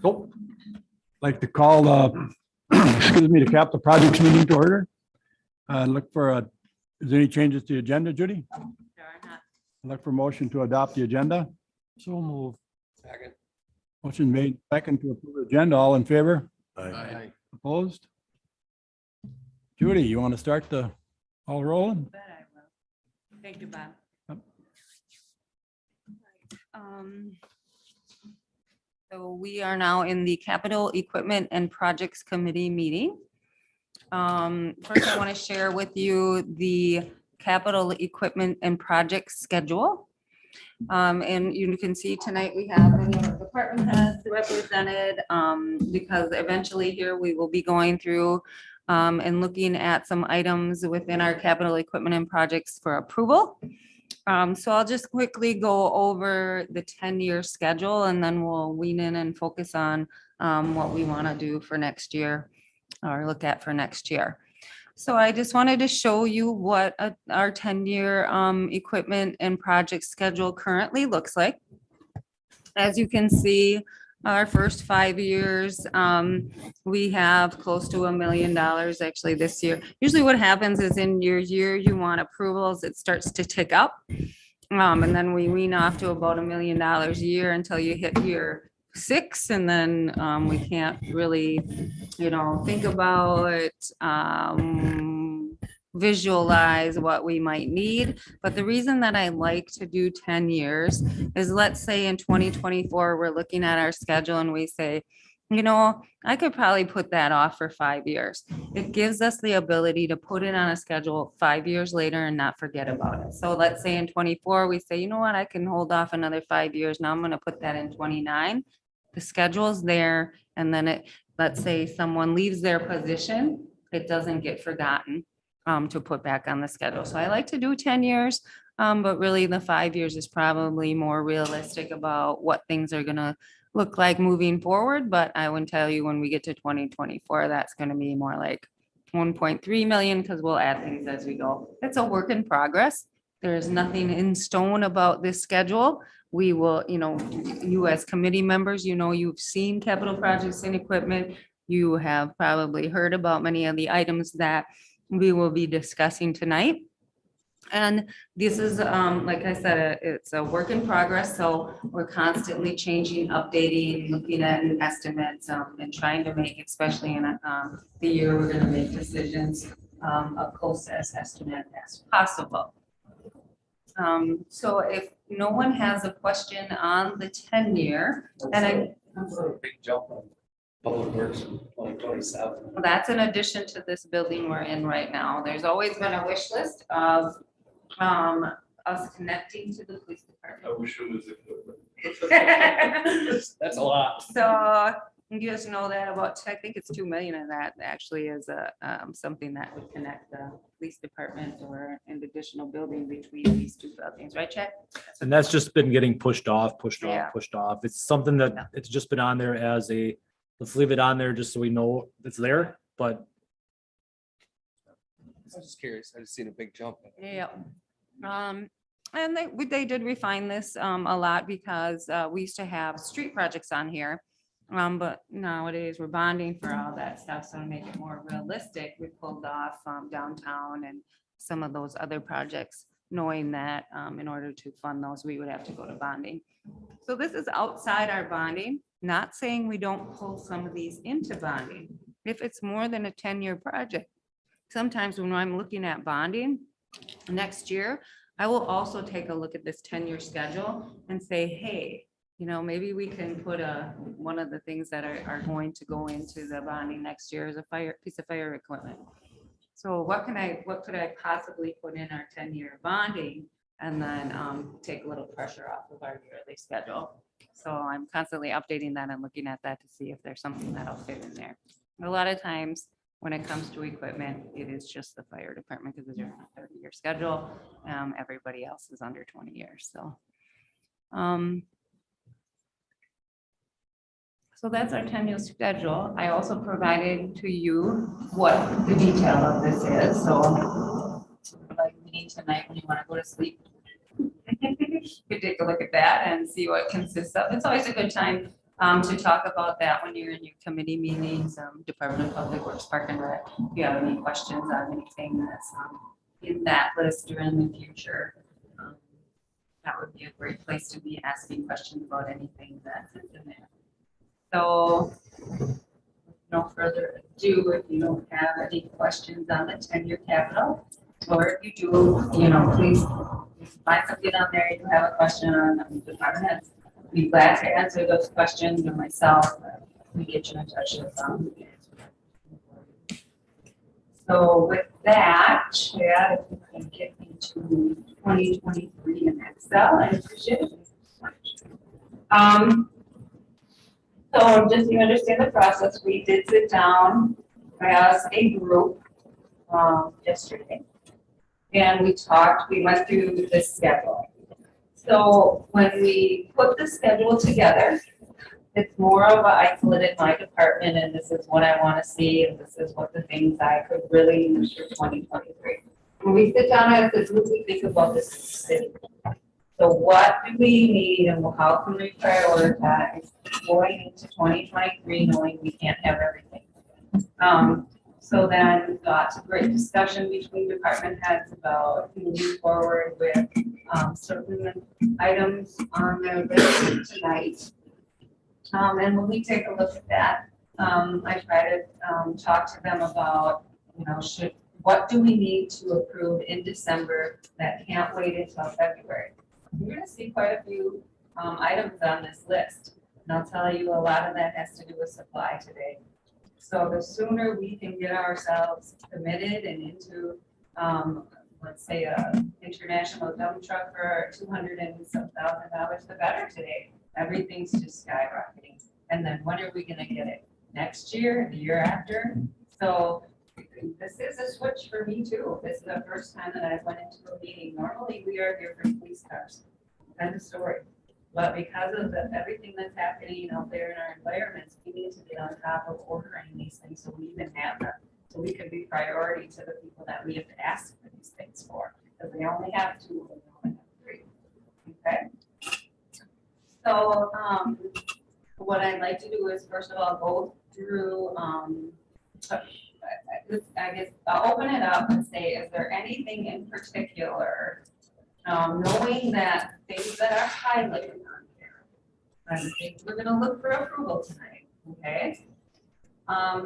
Nope. Like to call, excuse me, the capital projects meeting to order. Look for, is there any changes to the agenda, Judy? There are not. Look for motion to adopt the agenda. So move. Second. Motion made second to approve the agenda. All in favor? Aye. Opposed? Judy, you want to start the all rolling? Bet I will. Thank you, Bob. Yep. So we are now in the Capital Equipment and Projects Committee meeting. First, I want to share with you the capital equipment and project schedule. And you can see tonight we have many of our department heads represented, because eventually here we will be going through and looking at some items within our capital equipment and projects for approval. So I'll just quickly go over the 10-year schedule and then we'll lean in and focus on what we want to do for next year or look at for next year. So I just wanted to show you what our 10-year equipment and project schedule currently looks like. As you can see, our first 5 years, we have close to $1 million actually this year. Usually what happens is in your year you want approvals, it starts to tick up. And then we wean off to about $1 million a year until you hit year 6. And then we can't really, think about, visualize what we might need. But the reason that I like to do 10 years is, let's say in 2024, we're looking at our schedule and we say, I could probably put that off for 5 years. It gives us the ability to put it on a schedule 5 years later and not forget about it. So let's say in 24, we say, I can hold off another 5 years. Now I'm going to put that in 29. The schedule's there. And then let's say someone leaves their position, it doesn't get forgotten to put back on the schedule. So I like to do 10 years, but really the 5 years is probably more realistic about what things are going to look like moving forward. But I would tell you when we get to 2024, that's going to be more like 1.3 million because we'll add things as we go. It's a work in progress. There is nothing in stone about this schedule. We will, you as committee members, you've seen capital projects and equipment. You have probably heard about many of the items that we will be discussing tonight. And this is, like I said, it's a work in progress. So we're constantly changing, updating, looking at estimates, and trying to make, especially in the year, we're going to make decisions a closest estimate as possible. So if no one has a question on the 10-year, and Big jump on public works in 2027. that's in addition to this building we're in right now. There's always been a wish list of us connecting to the police department. I wish it was equipment. That's a lot. So you guys know that about, I think it's 2 million of that actually is something that would connect the police department or an additional building between these two buildings, right, Chad? And that's just been getting pushed off. Yeah. It's something Yeah. that it's just been on there as let's leave it on there just so we know it's there, but I was just curious. I just seen a big jump. Yeah. And they did refine this a lot because we used to have street projects on here. But nowadays we're bonding for all that stuff. So to make it more realistic, we pulled off downtown and some of those other projects, knowing that in order to fund those, we would have to go to bonding. So this is outside our bonding, not saying we don't pull some of these into bonding. If it's more than a 10-year project, sometimes when I'm looking at bonding next year, I will also take a look at this 10-year schedule and say, hey, maybe we can put one of the things that are going to go into the bonding next year is a piece of fire equipment. So what could I possibly put in our 10-year bonding and then take a little pressure off of our yearly schedule? So I'm constantly updating that and looking at that to see if there's something that'll fit in there. A lot of times when it comes to equipment, it is just the fire department because they're on a 30-year schedule. Everybody else is under 20 years. So that's our 10-year schedule. I also provided to you what the detail of this is. So like me tonight, when you want to go to sleep, you could take a look at that and see what it consists of. It's always a good time to talk about that when you're in your committee meetings, Department of Public Works, Park and Rec. If you have any questions on anything that's in that list or in the future, that would be a great place to be asking questions about anything that's in there. So, no further ado, if you don't have any questions on the 10-year capital, or if you do, please find something on there you have a question on, department heads. Be glad to answer those questions, or myself, we get you in touch with them. So with that, Chad, if you can get into 2023 in Excel, I appreciate it. So just so you understand the process, we did sit down as a group yesterday, and we went through the schedule. So when we put the schedule together, it's more of a isolated my department, and this is what I want to see, and this is what the things I could really use for 2023. When we sit down as a group, we think about this city. So what do we need, and how can we prioritize going into 2023, knowing we can't have everything? So then lots of great discussion between department heads about moving forward with certain items on their list tonight. And when we take a look at that, I try to talk to them about, what do we need to approve in December that can't wait until February? You're going to see quite a few items on this list, and I'll tell you a lot of that has to do with supply today. So the sooner we can get ourselves committed and into, let's say, a international dump truck for $200,000 and some $1,000, the better today. Everything's just skyrocketing. And then when are we going to get it? Next year, the year after? So this is a switch for me too. This is the first time that I went into a meeting. Normally we are here for police cars. Kind of story. But because of everything that's happening out there in our environments, we need to get on top of ordering these things so we even have them. So we can be priority to the people that we have to ask for these things for. Because we only have 2, and we only have 3. Okay. So what I'd like to do is first of all go through I guess I'll open it up and say, is there anything in particular, knowing that things that are highlighted on here, I think we're going to look for approval tonight, okay?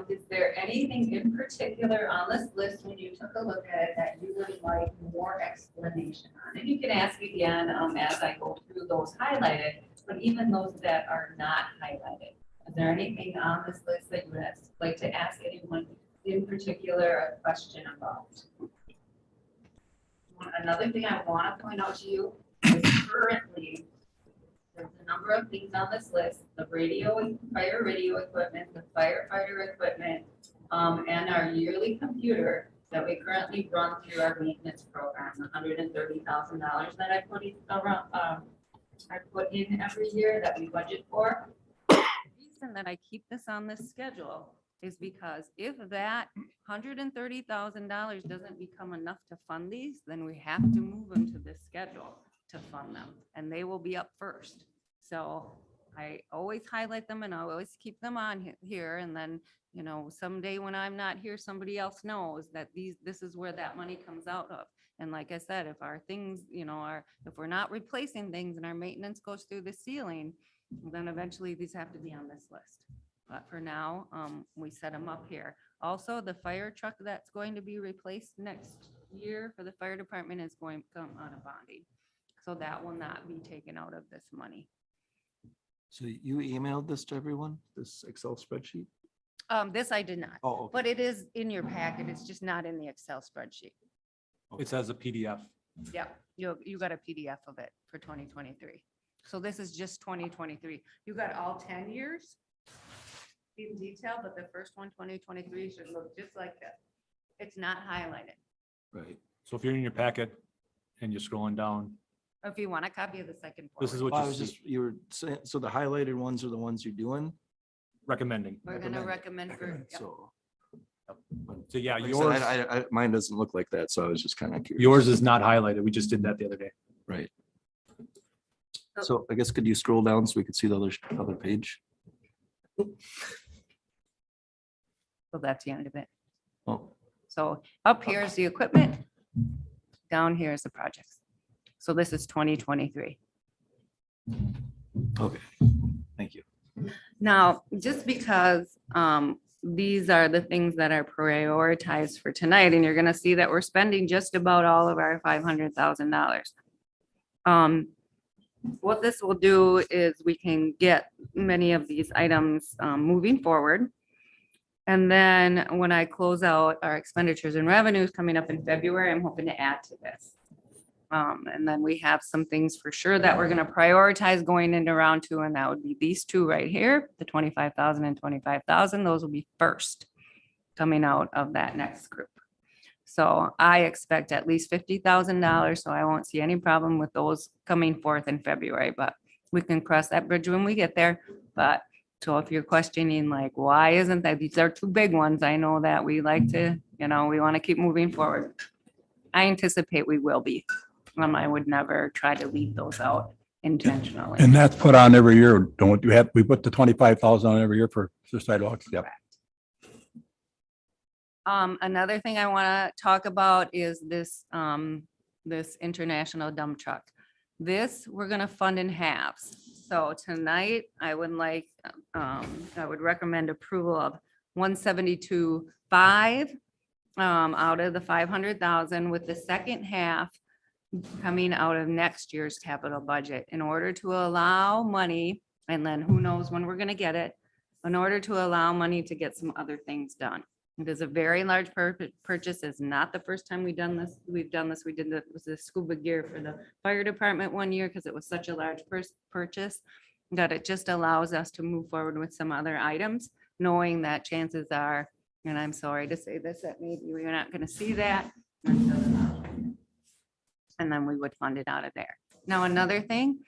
Is there anything in particular on this list when you took a look at it that you would like more explanation on? And you can ask again as I go through those highlighted, but even those that are not highlighted. Is there anything on this list that you would like to ask anyone in particular a question about? Another thing I want to point out to you is currently there's a number of things on this list: the radio and fire radio equipment, the firefighter equipment, and our yearly computer that we currently run through our maintenance program, the $130,000 that I put in around, I put in every year that we budget for. The reason that I keep this on this schedule is because if that $130,000 doesn't become enough to fund these, then we have to move them to this schedule to fund them, and they will be up first. So I always highlight them and I always keep them on here. And then, someday when I'm not here, somebody else knows that this is where that money comes out of. And like I said, if our things, if we're not replacing things and our maintenance goes through the ceiling, then eventually these have to be on this list. But for now, we set them up here. Also, the fire truck that's going to be replaced next year for the fire department is going to come out of bonding. So that will not be taken out of this money. So you emailed this to everyone, this Excel spreadsheet? This I did not, Oh, okay. but it is in your packet. It's just not in the Excel spreadsheet. It's as a PDF. Yeah, you got a PDF of it for 2023. So this is just 2023. You got all 10 years in detail, but the first one, 2023, should look just like this. It's not highlighted. Right. So if you're in your packet and you're scrolling down, Or if you want a copy of the second. this is forward. what I you was see, just, you were saying, so the highlighted ones are the ones you're doing? recommending. We're gonna recommend for, yep. So. So yeah, like I yours, said, mine doesn't look like that, so I was just kind of curious. yours is not highlighted. We just did that the other day. Right. So I guess could you scroll down so we could see the other page? So that's the end of it. Oh, So up here is the equipment. Down here is the projects. So this is 2023. okay. Thank you. Now, just because these are the things that are prioritized for tonight, and you're gonna see that we're spending just about all of our $500,000. What this will do is we can get many of these items moving forward. And then when I close out our expenditures and revenues coming up in February, I'm hoping to add to this. And then we have some things for sure that we're gonna prioritize going into round two, and that would be these two right here, the 25,000 and 25,000. Those will be first coming out of that next group. So I expect at least $50,000, so I won't see any problem with those coming forth in February, but we can cross that bridge when we get there. But so if you're questioning like, why isn't that, these are two big ones, I know that we like to, we want to keep moving forward. I anticipate we will be. I would never try to leave those out intentionally. And that's put on every year. Don't you have, we put the 25,000 on every year for sidewalks. Yep. Another thing I want to talk about is this, this international dump truck. This, we're gonna fund in halves. So tonight, I would like, I would recommend approval of 172.5 out of the 500,000, with the second half coming out of next year's capital budget, in order to allow money, and then who knows when we're gonna get it, in order to allow money to get some other things done. It is a very large purchase. It's not the first time we've done this. We did the, was the scuba gear for the fire department one year, because it was such a large purchase that it just allows us to move forward with some other items, knowing that chances are, and I'm sorry to say this, that maybe we're not gonna see that until and then we would fund it out of there. Now, another thing,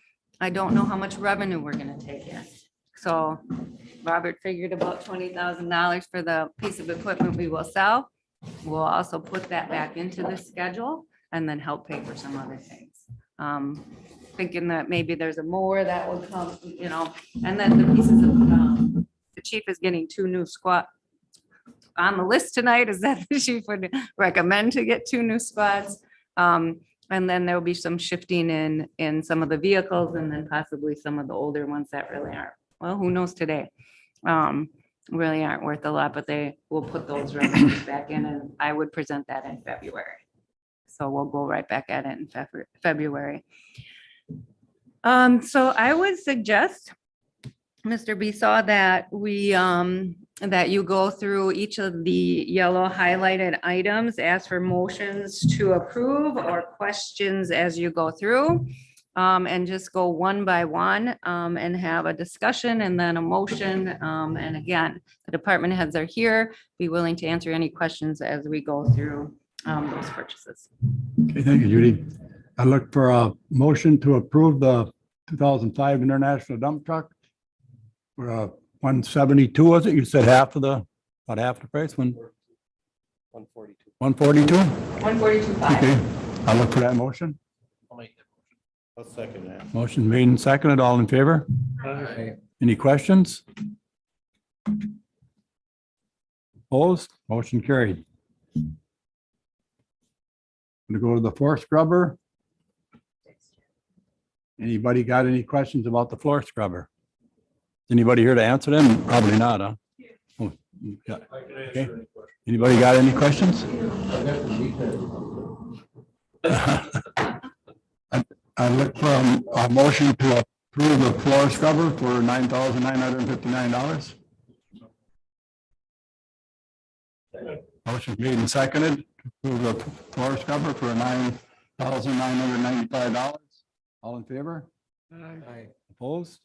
I don't know how much revenue we're gonna take in. So Robert figured about $20,000 for the piece of equipment we will sell. We'll also put that back into the schedule and then help pay for some other things. Thinking that maybe there's a mower that will come, and then the pieces of, the chief is getting 2 new squad on the list tonight. Is that the chief would recommend to get 2 new squads? And then there'll be some shifting in some of the vehicles, and then possibly some of the older ones that really aren't, well, who knows today? Really aren't worth a lot, but they will put those revenues back in, and I would present that in February. So we'll go right back at it in February. So I would suggest, Mr. Besaw, that we, that you go through each of the yellow highlighted items, ask for motions to approve or questions as you go through. And just go one by one, and have a discussion and then a motion. And again, the department heads are here, be willing to answer any questions as we go through those purchases. Okay, thank you, Judy. I look for a motion to approve the 2005 International Dump Truck for 172, was it? You said half of the, about half the price, 142. 142? 142.5. Okay, I look for that motion. I'll make that motion. I'll second that. Motion made and seconded, all in favor? Any questions? Opposed? Motion carried. Gonna go to the floor scrubber. Anybody got any questions about the floor scrubber? Anybody here to answer them? Probably not, huh? Oh, yeah. Okay. Anybody got any questions? I look for a motion to approve the floor scrubber for $9,959. Motion made and seconded to approve the floor scrubber for $9,995. All in favor? Aye. Opposed?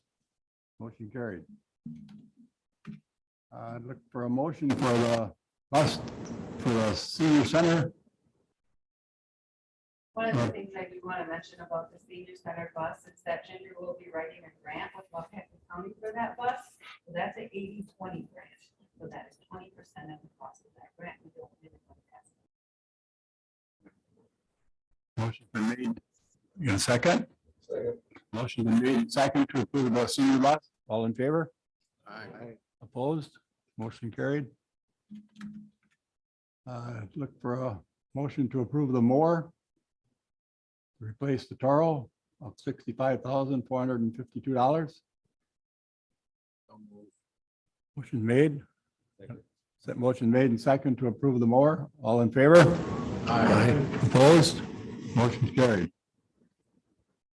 Motion carried. Look for a motion for the bus for the senior center. One of the things I do want to mention about the senior center bus is that Ginger will be writing a grant with Lafayette County for that bus. So that's an 80-20 grant. So that is 20% of the cost of that grant. We don't really want to pass. Motion been made. You got a second? Motion been made and second to approve the senior bus. All in favor? Aye. Opposed? Motion carried. Look for a motion to approve the mower. Replace the Toro of $65,452. Motion made. Set motion made and second to approve the mower. All in favor? Aye. Opposed? Motion carried.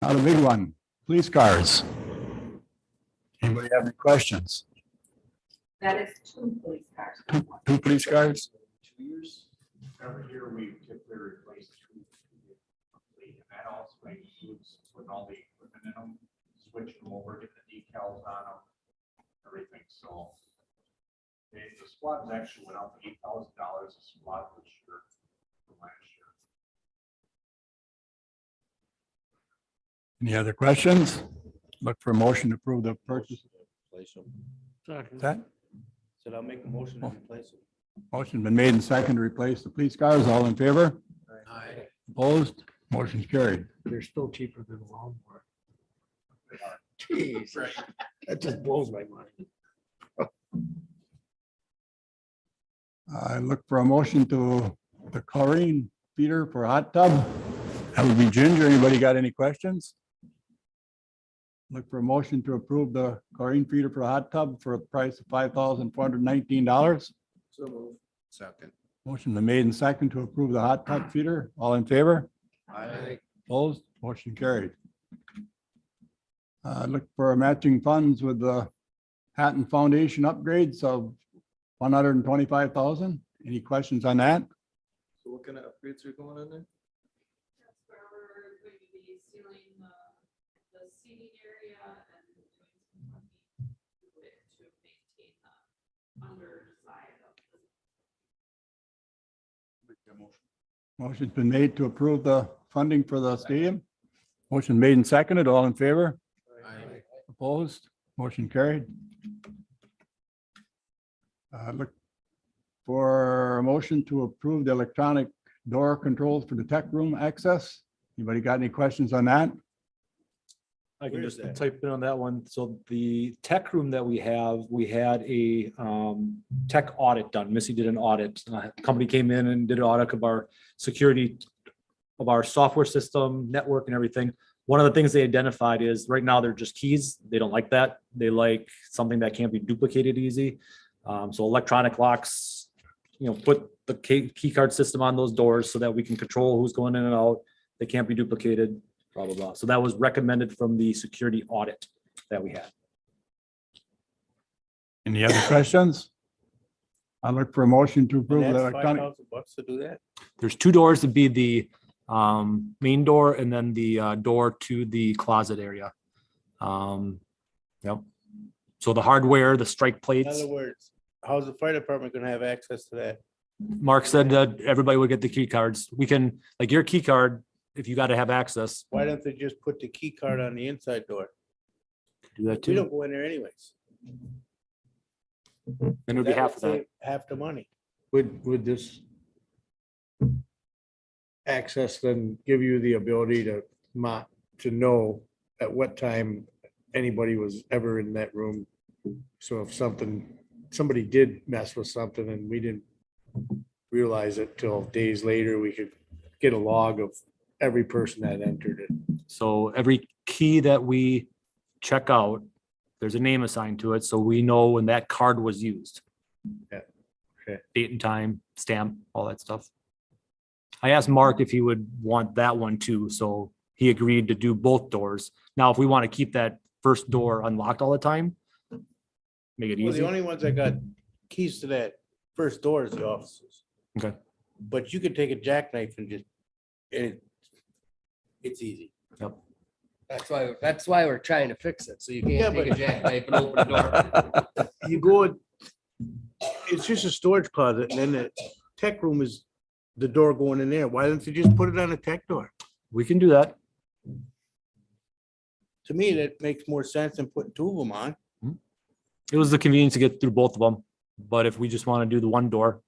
Now the big one, police cars. Anybody have any questions? That is 2 police cars. Two police cars? 2 years. Every year we typically replace two. And that also includes putting all the equipment in them, switching them over, getting the decals on them, everything, so. The squad's actually went up $8,000 a squad this year from last year. Any other questions? Look for a motion to approve the purchase. Place them. Is that Said I'll make a motion to replace them. motion been made and second to replace the police cars? All in favor? Aye. Opposed? Motion carried. They're still cheaper than a lawnmower. Jeez, that just blows my mind. I look for a motion to the chlorine feeder for a hot tub. That would be Ginger. Anybody got any questions? Look for a motion to approve the chlorine feeder for a hot tub for a price of $5,419. So move. Second. Motion been made and second to approve the hot tub feeder. All in favor? Aye. Opposed? Motion carried. Look for matching funds with the Hatton Foundation upgrades of $125,000. Any questions on that? So what kind of upgrades are going on there? That's where we're going to be sealing the seating area and doing some funding to it to maintain the underside of the. Motion's been made to approve the funding for the stadium. Motion made and seconded. All in favor? Aye. Opposed? Motion carried. Look for a motion to approve the electronic door controls for the tech room access. Anybody got any questions on that? I can Where is just that? type in on that one. So the tech room that we have, we had a tech audit done. Missy did an audit. Company came in and did an audit of our security, of our software system, network and everything. One of the things they identified is right now they're just keys. They don't like that. They like something that can't be duplicated easy. So electronic locks, put the key card system on those doors so that we can control who's going in and out. They can't be duplicated, blah, blah, blah. So that was recommended from the security audit that we had. Any other questions? I look for a motion to approve the That's electronic. $5,000 to do that? There's two doors to be the main door and then the door to the closet area. Yep. So the hardware, the strike In plates, other words, how's the fire department gonna have access to that? Mark said that everybody would get the key cards. We can, like your key card, if you got to have access, Why don't they just put the key card on the inside door? do that We too. don't go in there anyways. Then it would be That half of that. save Half the money. Would this access then give you the ability to to know at what time anybody was ever in that room? So if somebody did mess with something and we didn't realize it till days later, we could get a log of every person that entered it. So every key that we check out, there's a name assigned to it, so we know when that card was used. Yeah, okay. Date and time, stamp, all that stuff. I asked Mark if he would want that one too, so he agreed to do both doors. Now, if we want to keep that first door unlocked all the time, make it Well, the easy. only ones that got keys to that first door is the offices. Okay. But you could take a jackknife and just, it's easy. That's why we're trying to fix it, so you Yeah, can't take a but- jackknife and open the door. You go, it's just a storage closet and then the tech room is the door going in there. Why don't you just put it on a tech door? We can do that. To me, that makes more sense than putting two of them on. It was the convenience to get through both of them, but if we just want to do the one door,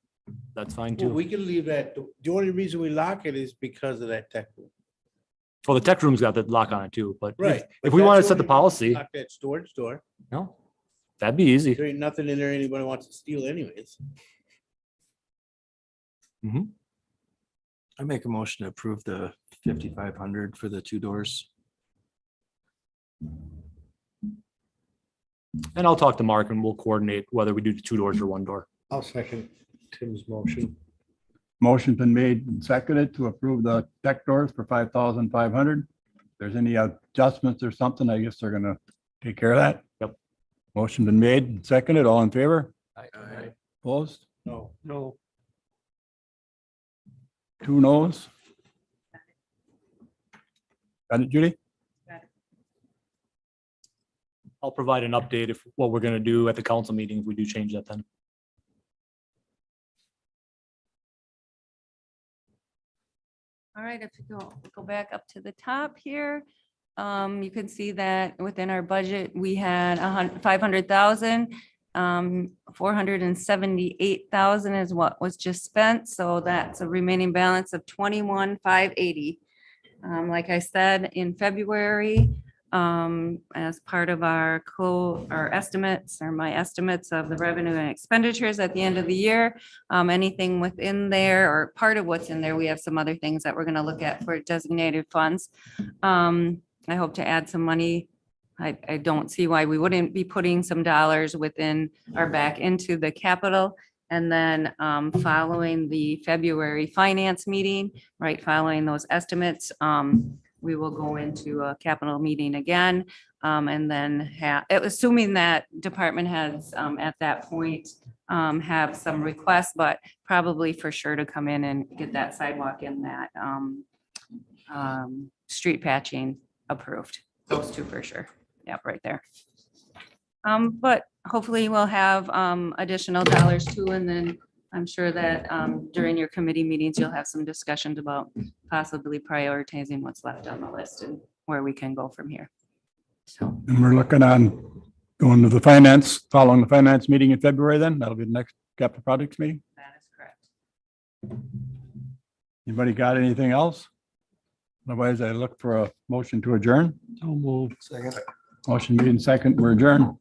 that's fine Well, too. we can leave that. The only reason we lock it is because of that tech room. Well, the tech room's got the lock on it too, but Right. if we want to set the policy, Lock that storage door. no, That'd be easy. There ain't nothing in there anybody wants to steal anyways. I make a motion to approve the 5,500 for the two doors. And I'll talk to Mark and we'll coordinate whether we do the 2 doors or 1 door. I'll second Tim's motion. Motion's been made and seconded to approve the deck doors for 5,500. If there's any adjustments or something, I guess they're gonna take care of that. Yep. Motion been made and seconded. All in favor? Aye. Opposed? No. No. 2 noes. Got it, Judy? I'll provide an update if what we're gonna do at the council meeting, if we do change that then. All right, if you go back up to the top here, you can see that within our budget, we had 500,000. 478,000 is what was just spent, so that's a remaining balance of 21,580. Like I said, in February, as part of our estimates or my estimates of the revenue and expenditures at the end of the year, anything within there or part of what's in there, we have some other things that we're going to look at for designated funds. I hope to add some money. I don't see why we wouldn't be putting some dollars within or back into the capital. And then following the February finance meeting, right, following those estimates, we will go into a capital meeting again. And then assuming that department heads at that point have some requests, but probably for sure to come in and get that sidewalk and that street patching approved. Those 2 for sure. Yep, right there. But hopefully we'll have additional dollars too. And then I'm sure that during your committee meetings, you'll have some discussions about possibly prioritizing what's left on the list and where we can go from here. So, And we're looking on going to the finance, following the finance meeting in February then. That'll be the next capital projects meeting. that is correct. Anybody got anything else? Otherwise, I look for a motion to adjourn. So moved. Second. Motion made and second, we're adjourned.